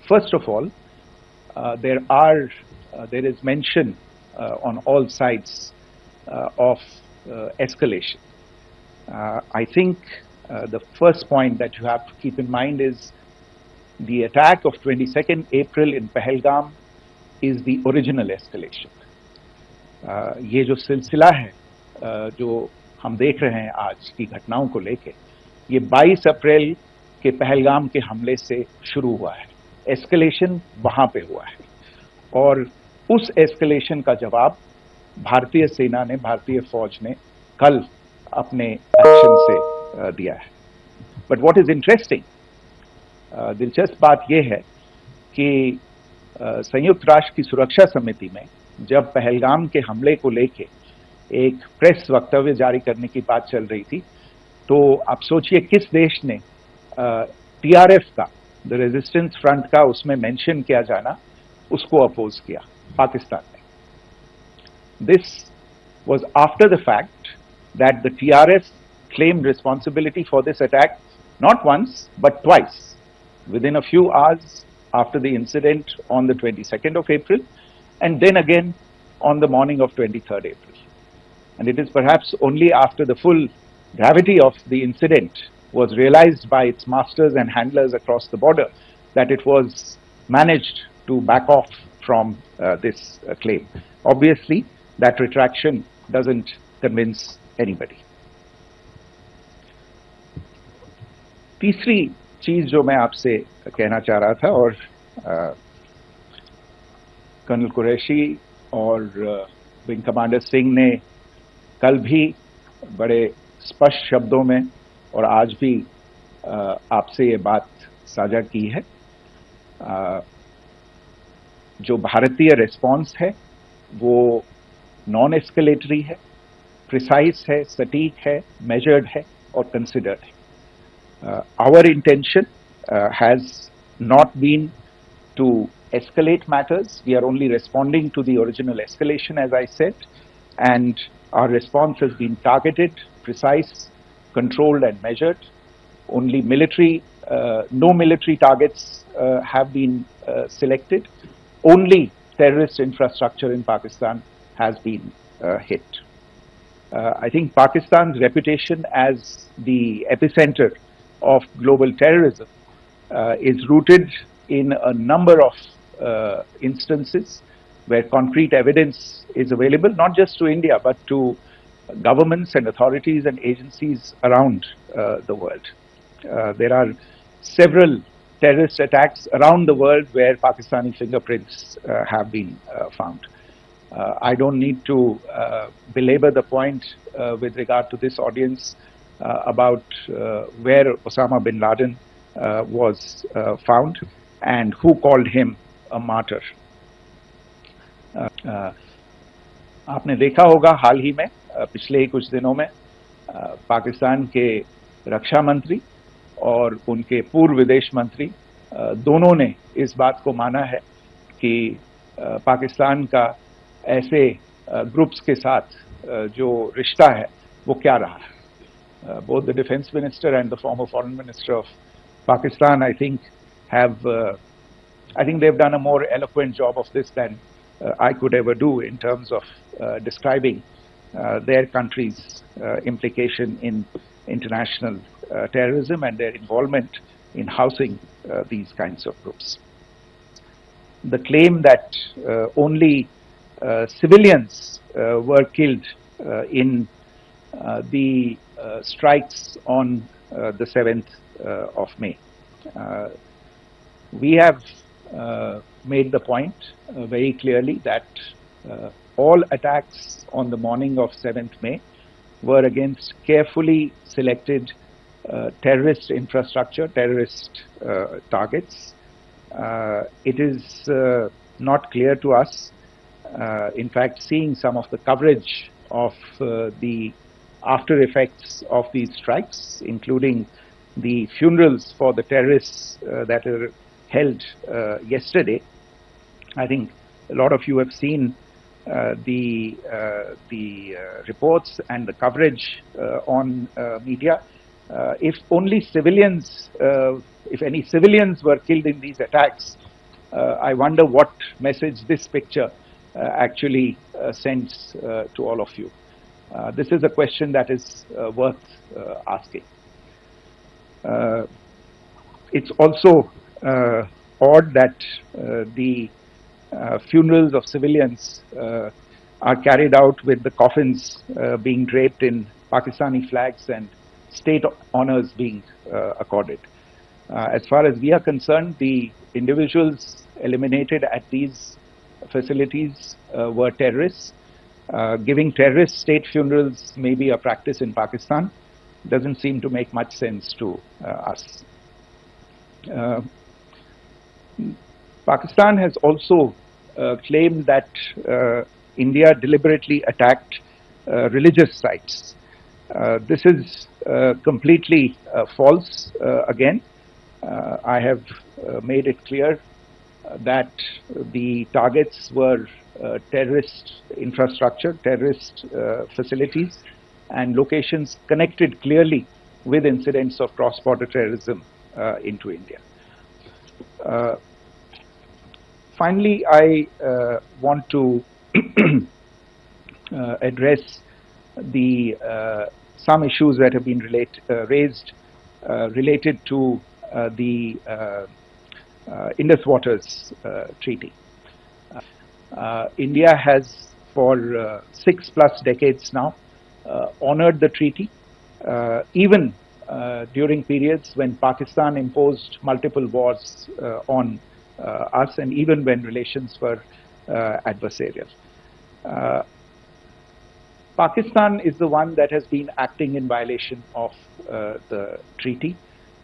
First of all, there is mention on all sides of escalation. I think the first point that you have to keep in mind is the attack of 22nd April in Pahalgam is the original escalation. ये जो सिलसिला है जो हम देख रहे हैं आज की घटनाओं को लेके, ये 22 अप्रैल के पहलगाम के हमले से शुरू हुआ है. एस्केलेशन वहां पे हुआ है और उस एस्केलेशन का जवाब भारतीय सेना ने, भारतीय फौज ने कल अपने एक्शन से दिया है. बट व्हाट इज इंटरेस्टिंग, दिलचस्प बात यह है कि संयुक्त राष्ट्र की सुरक्षा समिति में जब पहलगाम के हमले को लेके एक प्रेस वक्तव्य जारी करने की बात चल रही थी, तो आप सोचिए किस देश ने टीआरएफ का, द रेजिस्टेंस फ्रंट का उसमें मेंशन किया जाना, उसको अपोज किया. पाकिस्तान ने. This was after the fact that the TRF claimed responsibility for this attack not once but twice within a few hours after the incident on the 22nd of April and then again on the morning of 23rd April. And it is perhaps only after the full gravity of the incident was realized by its masters and handlers across the border that it was managed to back off from this claim. Obviously, that retraction doesn't convince anybody. तीसरी चीज जो मैं आपसे कहना चाह रहा था, और कर्नल कुरैशी और विंग कमांडर सिंह ने कल भी बड़े स्पष्ट शब्दों में और आज भी आपसे ये बात साझा की है. जो भारतीय रिस्पॉन्स है वो नॉन एस्केलेटरी है, प्रिसाइज है, सटीक है, मेजर्ड है और कंसिडर्ड है. Our intention has not been to escalate matters. We are only responding to the original escalation, as I said, and our response has been targeted, precise, controlled and measured. Only no military targets have been selected. Only terrorist infrastructure in Pakistan has been hit. I think Pakistan's reputation as the epicenter of global terrorism is rooted in a number of instances where concrete evidence is available, not just to India, but to governments and authorities and agencies around the world. There are several terrorist attacks around the world where Pakistani fingerprints have been found. I don't need to belabor the point with regard to this audience about where Osama bin Laden was found and who called him a martyr. आपने देखा होगा हाल ही में, पिछले ही कुछ दिनों में पाकिस्तान के रक्षा मंत्री और उनके पूर्व विदेश मंत्री दोनों ने इस बात को माना है कि पाकिस्तान का ऐसे ग्रुप्स के साथ जो रिश्ता है वो क्या रहा है. Both the defense minister and the former foreign minister of Pakistan, I think they've done a more eloquent job of this than I could ever do in terms of describing their country's implication in international terrorism and their involvement in housing these kinds of groups. The claim that only civilians were killed in the strikes on the 7th of May. We have made the point very clearly that all attacks on the morning of 7th May were against carefully selected terrorist infrastructure, terrorist targets. It is not clear to us, in fact, seeing some of the coverage of the after effects of these strikes, including the funerals for the terrorists that were held yesterday. I think a lot of you have seen the reports and the coverage on media. If only civilians, if any civilians were killed in these attacks, I wonder what message this picture actually sends to all of you. This is a question that is worth asking. It's also odd that the funerals of civilians are carried out with the coffins being draped in Pakistani flags and state honors being accorded. As far as we are concerned, the individuals eliminated at these facilities were terrorists. Giving terrorist state funerals may be a practice in Pakistan. Doesn't seem to make much sense to us. Pakistan has also claimed that India deliberately attacked religious sites. This is completely false again. I have made it clear that the targets were terrorist infrastructure, terrorist facilities, and locations connected clearly with incidents of cross-border terrorism into India. Finally, I want to address some issues that have been raised related to the Indus Waters Treaty. India has, for 6+ decades now, honored the treaty, even during periods when Pakistan imposed multiple wars on us, and even when relations were adversarial. Pakistan is the one that has been acting in violation of the treaty,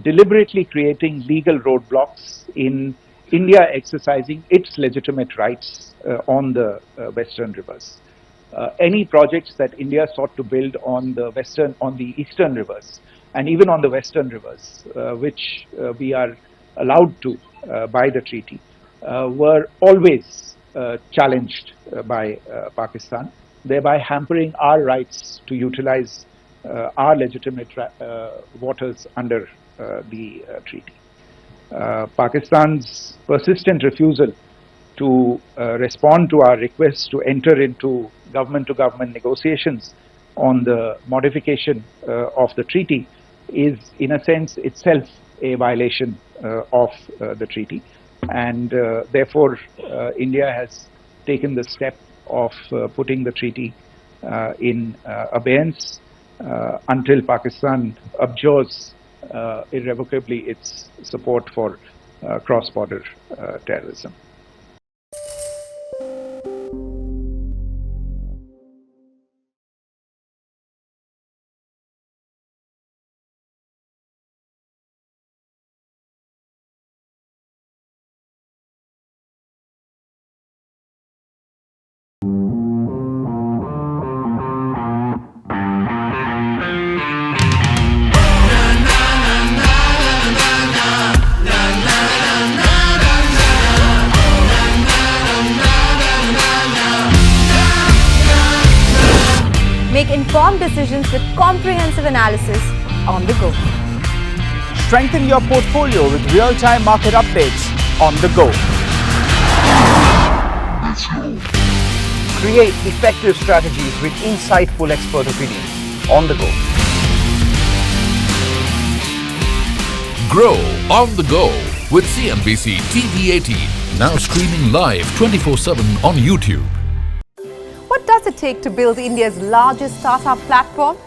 deliberately creating legal roadblocks in India exercising its legitimate rights on the western rivers. Any projects that India sought to build on the eastern rivers, and even on the western rivers, which we are allowed to by the treaty, were always challenged by Pakistan, thereby hampering our rights to utilize our legitimate waters under the treaty. Pakistan's persistent refusal to respond to our request to enter into government-to-government negotiations on the modification of the treaty is, in a sense, itself a violation of the treaty, and therefore India has taken the step of putting the treaty in abeyance until Pakistan abjures irrevocably its support for cross-border terrorism. Make informed decisions with comprehensive analysis on the go. Strengthen your portfolio with real-time market updates on the go. Create effective strategies with insightful expert opinions on the go. Grow on the go with CNBC-TV18, now streaming live 24/7 on YouTube. What does it take to build India's largest startup platform?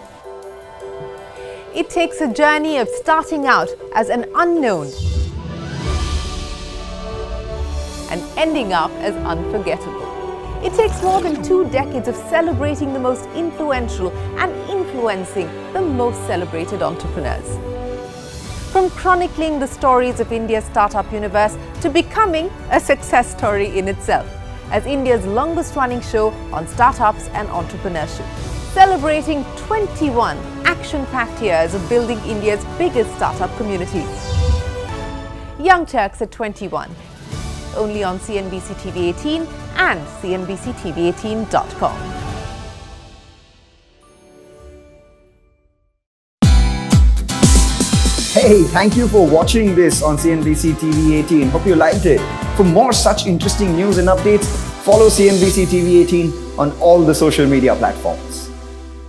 It takes a journey of starting out as an unknown and ending up as unforgettable. It takes more than 2 decades of celebrating the most influential and influencing the most celebrated entrepreneurs. From chronicling the stories of India's startup universe to becoming a success story in itself, as India's longest-running show on startups and entrepreneurship, celebrating 21 action-packed years of building India's biggest startup community. Young Turks at 21, only on CNBC-TV18 and CNBC-TV18.com. Hey, thank you for watching this on CNBC TV 18. Hope you liked it. For more such interesting news and updates, follow CNBC TV18 on all the social media platforms.